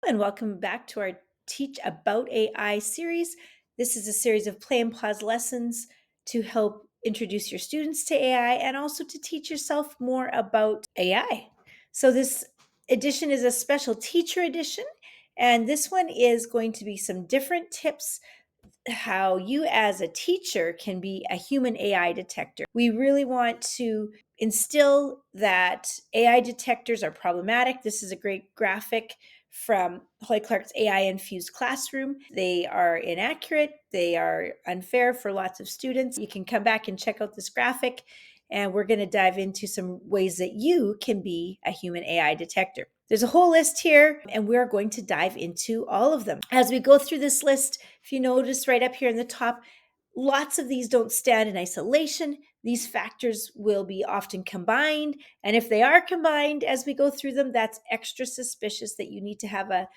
and welcome back to our Teach About AI series. This is a series of play and pause lessons to help introduce your students to AI and also to teach yourself more about AI. So, this edition is a special teacher edition, and this one is going to be some different tips how you as a teacher can be a human AI detector. We really want to instill that AI detectors are problematic. This is a great graphic from Holly Clark's AI Infused Classroom. They are inaccurate, they are unfair for lots of students. You can come back and check out this graphic, and we're going to dive into some ways that you can be a human AI detector. There's a whole list here, and we're going to dive into all of them. As we go through this list, if you notice right up here in the top, lots of these don't stand in isolation. These factors will be often combined. And if they are combined as we go through them, that's extra suspicious that you need to have a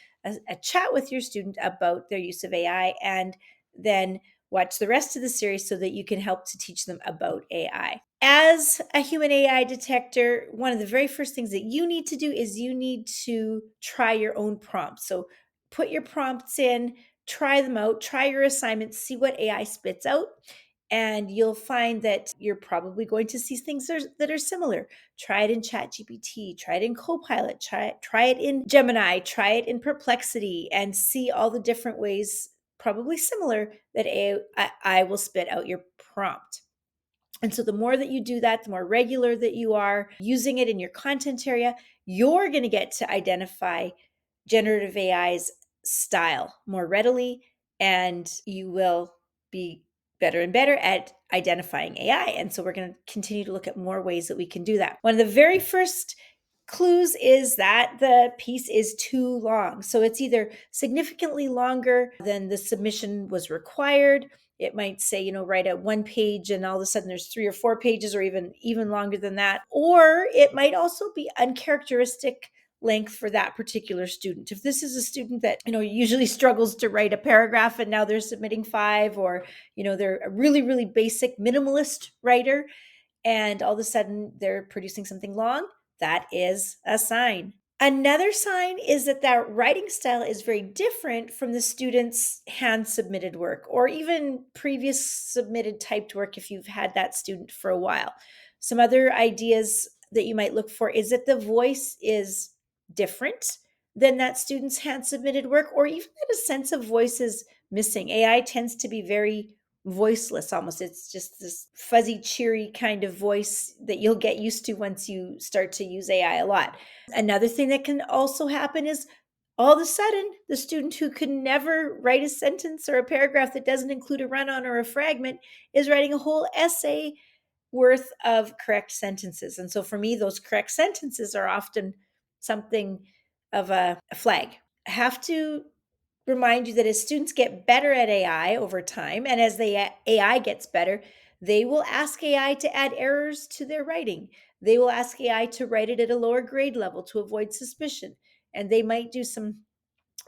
chat with your student about their use of AI, and then watch the rest of the series so that you can help to teach them about AI. As a human AI detector, one of the very first things that you need to do is you need to try your own prompts. So put your prompts in, try them out, try your assignments, see what AI spits out, and you'll find that you're probably going to see things that are similar. Try it in ChatGPT, try it in Copilot, try it in Gemini, try it in Perplexity, and see all the different ways, probably similar, that AI will spit out your prompt. And so the more that you do that, the more regular that you are using it in your content area, you're going to get to identify generative AI's style more readily, and you will be better and better at identifying AI. And so we're going to continue to look at more ways that we can do that. One of the very first clues is that the piece is too long. So it's either significantly longer than the submission was required. It might say, write a 1 page and all of a sudden there's 3 or 4 pages, or even longer than that. Or it might also be uncharacteristic length for that particular student. If this is a student that, usually struggles to write a paragraph and now they're submitting 5, or, they're a really, really basic minimalist writer and all of a sudden they're producing something long, that is a sign. Another sign is that that writing style is very different from the student's hand submitted work or even previous submitted typed work if you've had that student for a while. Some other ideas that you might look for is that the voice is different than that student's hand submitted work, or even that a sense of voice is missing. AI tends to be very voiceless almost. It's just this fuzzy, cheery kind of voice that you'll get used to once you start to use AI a lot. Another thing that can also happen is all of a sudden the student who could never write a sentence or a paragraph that doesn't include a run-on or a fragment is writing a whole essay worth of correct sentences. And so for me, those correct sentences are often something of a flag. I have to remind you that as students get better at AI over time, and as the AI gets better, they will ask AI to add errors to their writing. They will ask AI to write it at a lower grade level to avoid suspicion. And they might do some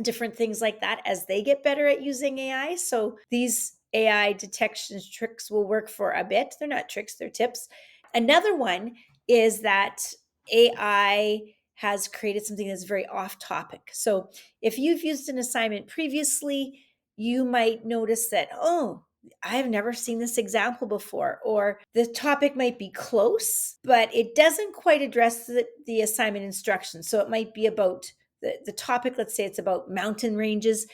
different things like that as they get better at using AI. So these AI detection tricks will work for a bit. They're not tricks, they're tips. Another one is that AI has created something that's very off topic. So if you've used an assignment previously, you might notice that, oh, I've never seen this example before, or the topic might be close, but it doesn't quite address the assignment instructions. So it might be about the topic. Let's say it's about mountain ranges.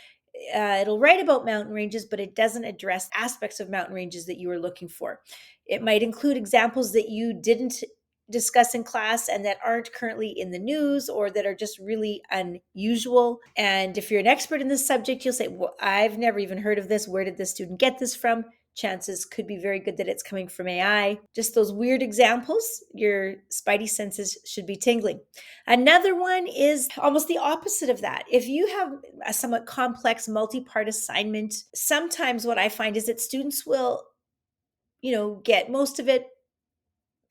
It'll write about mountain ranges, but it doesn't address aspects of mountain ranges that you were looking for. It might include examples that you didn't discuss in class and that aren't currently in the news, or that are just really unusual. And if you're an expert in this subject, you'll say, well, I've never even heard of this. Where did this student get this from? Chances could be very good that it's coming from AI. Just those weird examples, your spidey senses should be tingling. Another one is almost the opposite of that. If you have a somewhat complex multi-part assignment, sometimes what I find is that students will, get most of it,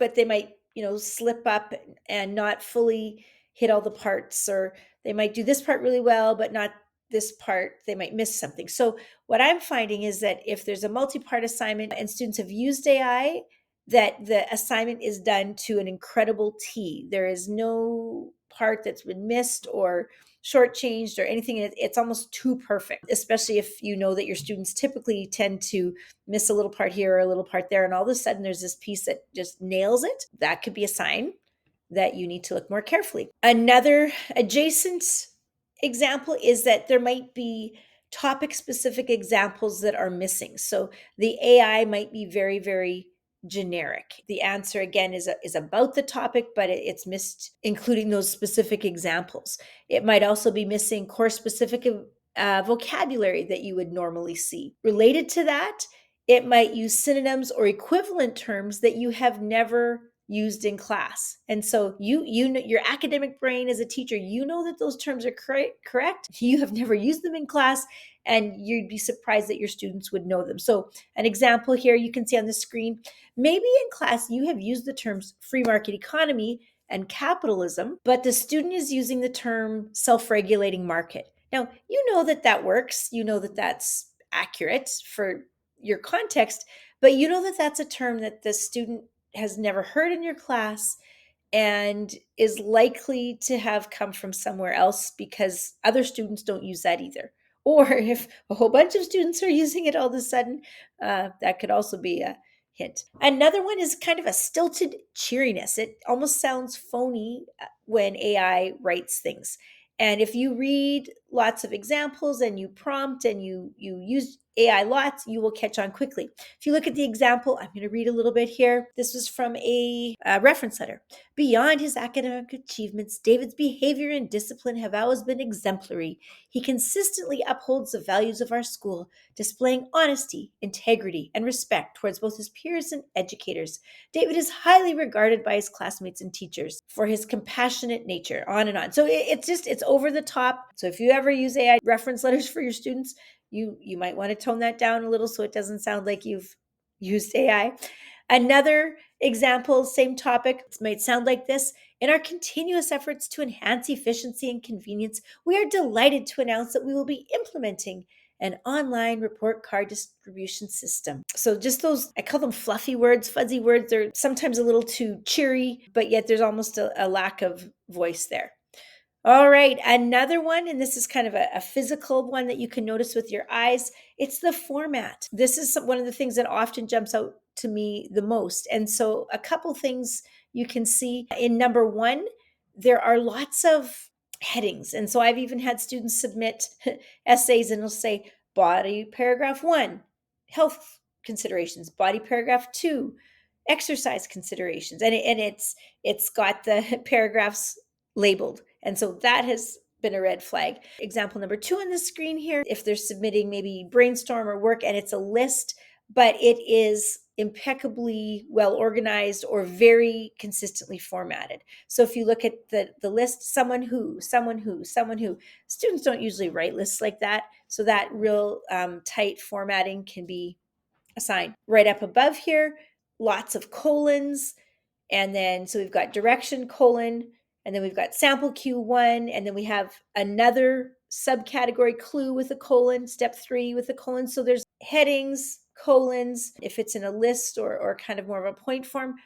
but they might, slip up and not fully hit all the parts, or they might do this part really well, but not this part. They might miss something. So what I'm finding is that if there's a multi-part assignment and students have used AI, that the assignment is done to an incredible T. There is no part that's been missed or shortchanged or anything. It's almost too perfect, especially if you know that your students typically tend to miss a little part here or a little part there, and all of a sudden there's this piece that just nails it. That could be a sign that you need to look more carefully. Another adjacent example is that there might be topic specific examples that are missing. So the AI might be very, very generic. The answer again is about the topic, but it's missed including those specific examples. It might also be missing course specific vocabulary that you would normally see. Related to that, it might use synonyms or equivalent terms that you have never used in class. And so you know, your academic brain as a teacher, you know that those terms are correct. You have never used them in class, and you'd be surprised that your students would know them. So an example here you can see on the screen, maybe in class you have used the terms free market economy and capitalism, but the student is using the term self-regulating market. Now, you know that that works. You know that that's accurate for your context, but you know that that's a term that the student has never heard in your class and is likely to have come from somewhere else because other students don't use that either. Or if a whole bunch of students are using it all of a sudden, that could also be a hint. Another one is kind of a stilted cheeriness. It almost sounds phony when AI writes things. And if you read lots of examples and you prompt and you use AI lots, you will catch on quickly. If you look at the example, I'm going to read a little bit here. This was from a reference letter. Beyond his academic achievements, David's behavior and discipline have always been exemplary. He consistently upholds the values of our school, displaying honesty, integrity, and respect towards both his peers and educators. David is highly regarded by his classmates and teachers for his compassionate nature, on and on. So it's over the top. So if you ever use AI reference letters for your students, you might want to tone that down a little so it doesn't sound like you've used AI. Another example, same topic, might sound like this. In our continuous efforts to enhance efficiency and convenience, we are delighted to announce that we will be implementing an online report card distribution system. So just those, I call them fluffy words, fuzzy words. They're sometimes a little too cheery, but yet there's almost a lack of voice there. All right, another one, and this is kind of a physical one that you can notice with your eyes. It's the format. This is one of the things that often jumps out to me the most. And so, a couple things you can see in number one, there are lots of headings. And so, I've even had students submit essays and it'll say body paragraph one, health considerations, body paragraph two, exercise considerations. And it's got the paragraphs labeled. And so that has been a red flag. Example number two on the screen here, if they're submitting maybe brainstorm or work and it's a list, but it is impeccably well organized or very consistently formatted. So if you look at the list, someone who, students don't usually write lists like that. So that real tight formatting can be assigned. Right up above here, lots of colons, and then, so we've got direction colon, and then we've got sample Q1, and then we have another subcategory clue with a colon, step 3 with a colon. So there's headings, colons. If it's in a list or kind of more of a point form,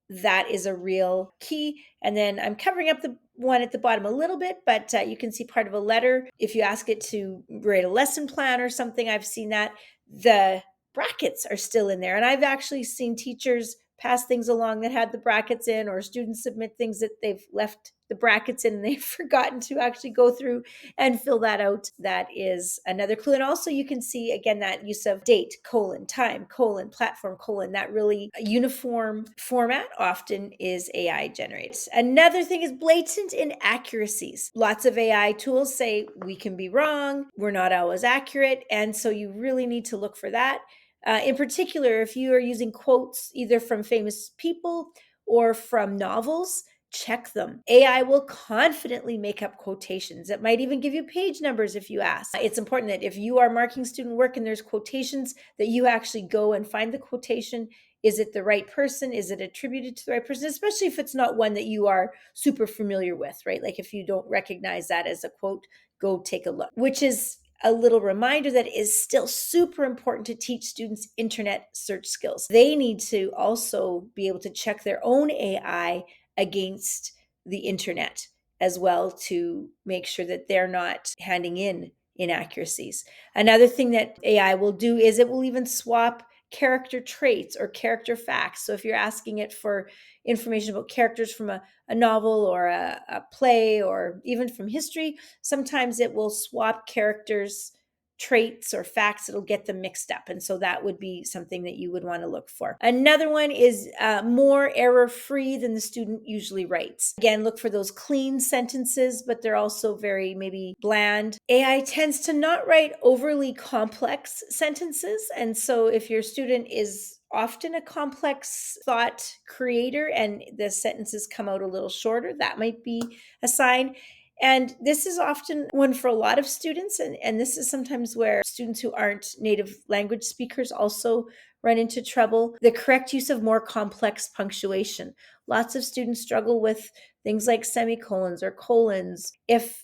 that is a real key. And then I'm covering up the one at the bottom a little bit, but you can see part of a letter. If you ask it to write a lesson plan or something, I've seen that the brackets are still in there. And I've actually seen teachers pass things along that had the brackets in, or students submit things that they've left the brackets in and they've forgotten to actually go through and fill that out. That is another clue. And also you can see again that use of date, colon, time, colon, platform, colon, that really uniform format often is AI generated. Another thing is blatant inaccuracies. Lots of AI tools say we can be wrong, we're not always accurate, and so you really need to look for that. In particular, if you are using quotes either from famous people or from novels, check them. AI will confidently make up quotations. It might even give you page numbers if you ask. It's important that if you are marking student work and there's quotations, that you actually go and find the quotation. Is it the right person? Is it attributed to the right person? Especially if it's not one that you are super familiar with, right? Like if you don't recognize that as a quote, go take a look. Which is a little reminder that is still super important to teach students internet search skills. They need to also be able to check their own AI against the internet. as well to make sure that they're not handing in inaccuracies. Another thing that AI will do is it will even swap character traits or character facts. So if you're asking it for information about characters from a novel or a play or even from history, sometimes it will swap characters traits or facts. It'll get them mixed up, and so that would be something that you would want to look for. Another one is more error free than the student usually writes. Again, look for those clean sentences, but they're also very maybe bland. AI tends to not write overly complex sentences, and so if your student is often a complex thought creator and the sentences come out a little shorter, that might be a sign. And this is often one for a lot of students. And this is sometimes where students who aren't native language speakers also run into trouble. The correct use of more complex punctuation. Lots of students struggle with things like semicolons or colons. If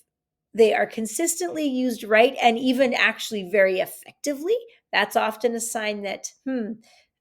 they are consistently used right and even actually very effectively, that's often a sign that,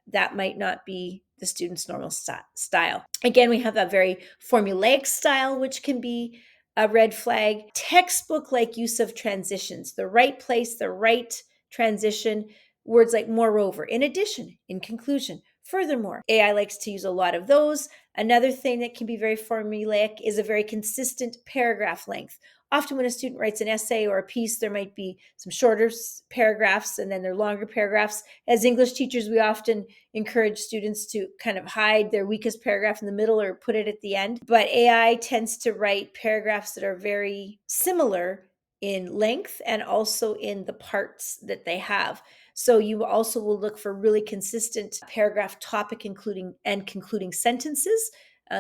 that might not be the student's normal style. Again, we have a very formulaic style, which can be a red flag. Textbook like use of transitions, the right place, the right transition, words like moreover, in addition, in conclusion, furthermore. AI likes to use a lot of those. Another thing that can be very formulaic is a very consistent paragraph length. Often when a student writes an essay or a piece, there might be some shorter paragraphs and then there are longer paragraphs. As English teachers, we often encourage students to kind of hide their weakest paragraph in the middle or put it at the end. But AI tends to write paragraphs that are very similar in length and also in the parts that they have. So you also will look for really consistent paragraph topic including and concluding sentences.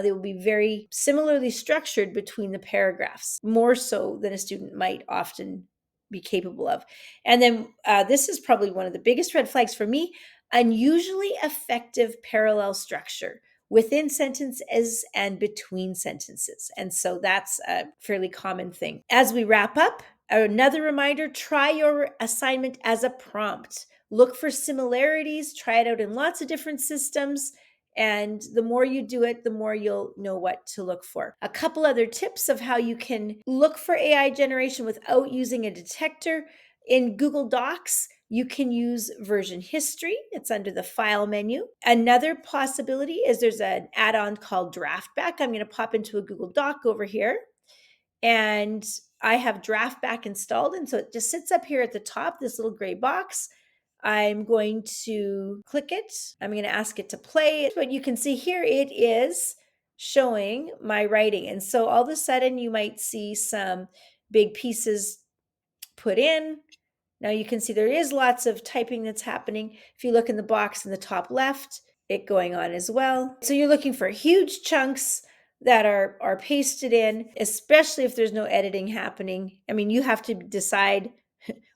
They will be very similarly structured between the paragraphs, more so than a student might often be capable of. And then this is probably one of the biggest red flags for me: unusually effective parallel structure within sentences and between sentences. And so that's a fairly common thing. As we wrap up, another reminder: try your assignment as a prompt. Look for similarities, try it out in lots of different systems. And the more you do it, the more you'll know what to look for. A couple other tips of how you can look for AI generation without using a detector. In Google Docs, you can use version history. It's under the file menu. Another possibility is there's an add-on called Draftback. I'm going to pop into a Google Doc over here, and I have Draftback installed. And so it just sits up here at the top, this little gray box. I'm going to click it. I'm going to ask it to play it. But you can see here it is showing my writing. And so all of a sudden you might see some big pieces put in. Now you can see there is lots of typing that's happening. If you look in the box in the top left, it going on as well. So you're looking for huge chunks that are pasted in, especially if there's no editing happening. I mean, you have to decide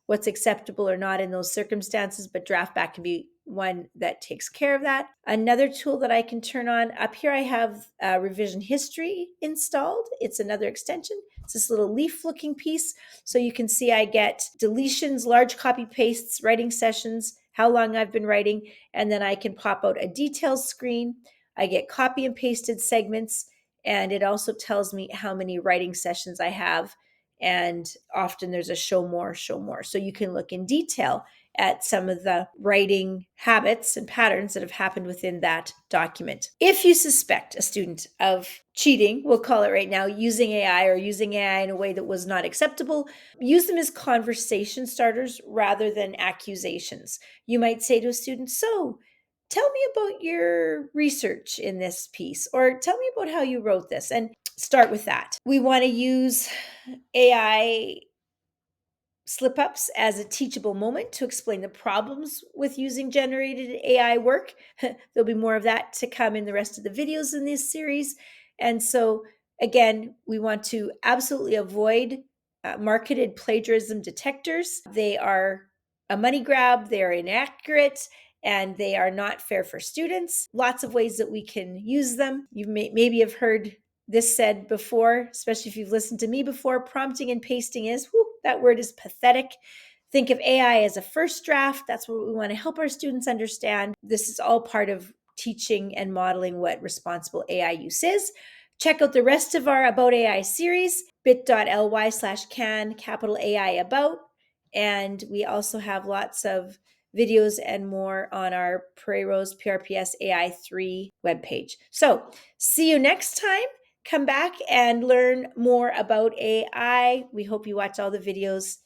what's acceptable or not in those circumstances, but Draftback can be one that takes care of that. Another tool that I can turn on up here, I have revision history installed. It's another extension. It's this little leaf looking piece. So you can see I get deletions, large copy pastes, writing sessions, how long I've been writing, and then I can pop out a details screen. I get copy and pasted segments, and it also tells me how many writing sessions I have. And often there's a show more, show more. So you can look in detail at some of the writing habits and patterns that have happened within that document. If you suspect a student of cheating, we'll call it right now, using AI or using AI in a way that was not acceptable, use them as conversation starters rather than accusations. You might say to a student, so tell me about your research in this piece, or tell me about how you wrote this, and start with that. We want to use AI slip ups as a teachable moment to explain the problems with using generated AI work. There'll be more of that to come in the rest of the videos in this series. And so, again, we want to absolutely avoid marketed plagiarism detectors. They are a money grab, they are inaccurate, and they are not fair for students. Lots of ways that we can use them. You maybe have heard this said before, especially if you've listened to me before: prompting and pasting is, that word is pathetic. Think of AI as a first draft. That's what we want to help our students understand. This is all part of teaching and modeling what responsible AI use is. Check out the rest of our About AI series, bit.ly/can capital AI about. And we also have lots of videos and more on our Prairie Rose PRPS AI 3 webpage. So see you next time. Come back and learn more about AI. We hope you watch all the videos.